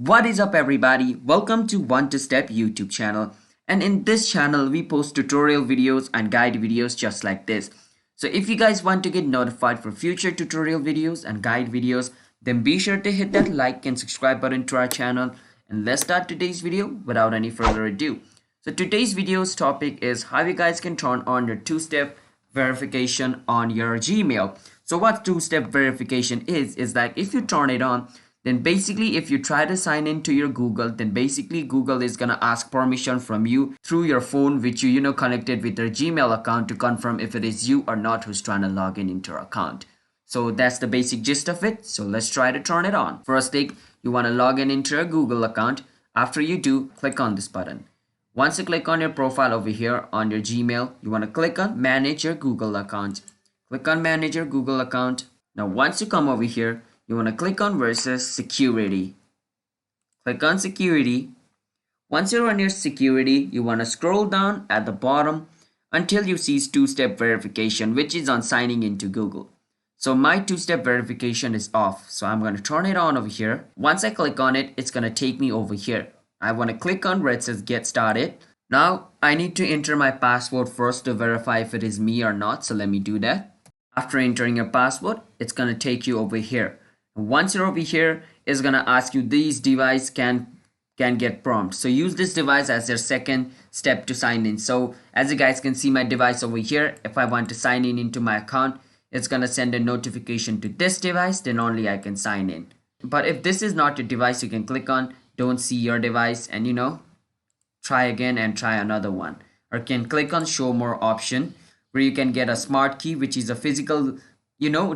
What is up everybody? Welcome to One to Step YouTube channel, and in this channel we post tutorial videos and guide videos just like this. So if you guys want to get notified for future tutorial videos and guide videos, then be sure to hit that like and subscribe button to our channel, and let's start today's video without any further ado. So today's video's topic is how you guys can turn on your two-step verification on your Gmail. So what two-step verification is like if you turn it on, then basically if you try to sign into your Google, then basically Google is gonna ask permission from you through your phone, which you connected with your Gmail account, to confirm if it is you or not who's trying to log in into your account. So that's the basic gist of it. So let's try to turn it on. First thing, you want to log in into your Google account. After you do, click on this button. Once you click on your profile over here on your Gmail, you want to click on manage your Google account. Click on manage your Google account. Now once you come over here, you want to click on versus security. Click on security. Once you're on your security, you want to scroll down at the bottom until you see two-step verification, which is on signing into Google. So my two-step verification is off, so I'm going to turn it on over here. Once I click on it, it's going to take me over here. I want to click on where it says get started. Now I need to enter my password first to verify if it is me or not, so let me do that. After entering your password, it's going to take you over here. Once you're over here, it's going to ask you these device can get prompt. So use this device as your second step to sign in. So as you guys can see my device over here, if I want to sign in into my account, it's going to send a notification to this device, then only I can sign in. But if this is not your device, you can click on don't see your device and try again and try another one. Or can click on show more option, where you can get a smart key, which is a physical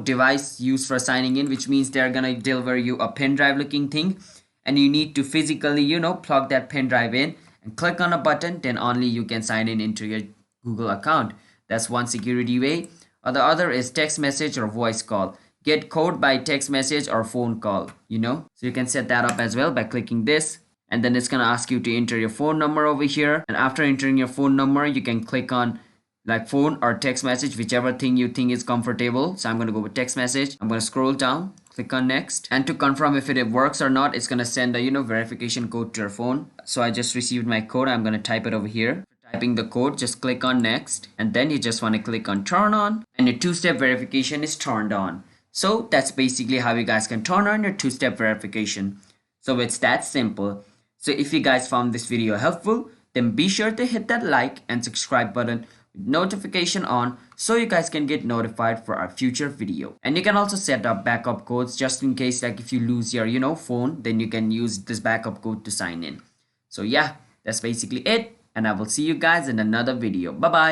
device used for signing in, which means they're gonna deliver you a pen drive looking thing, and you need to physically plug that pen drive in and click on a button, then only you can sign in into your Google account. That's one security way. Or the other is text message or voice call. Get code by text message or phone call, so you can set that up as well by clicking this, and then it's gonna ask you to enter your phone number over here, and after entering your phone number you can click on like phone or text message, whichever thing you think is comfortable. So I'm going to go with text message. I'm going to scroll down, click on next, and to confirm if it works or not, it's going to send a verification code to your phone. So I just received my code. I'm going to type it over here. For typing the code, just click on next, and then you just want to click on turn on, and your two-step verification is turned on. So that's basically how you guys can turn on your two-step verification. So it's that simple. So if you guys found this video helpful, then be sure to hit that like and subscribe button with notification on, so you guys can get notified for our future video. And you can also set up backup codes just in case, like if you lose your phone, then you can use this backup code to sign in. So yeah, that's basically it, and I will see you guys in another video. Bye bye.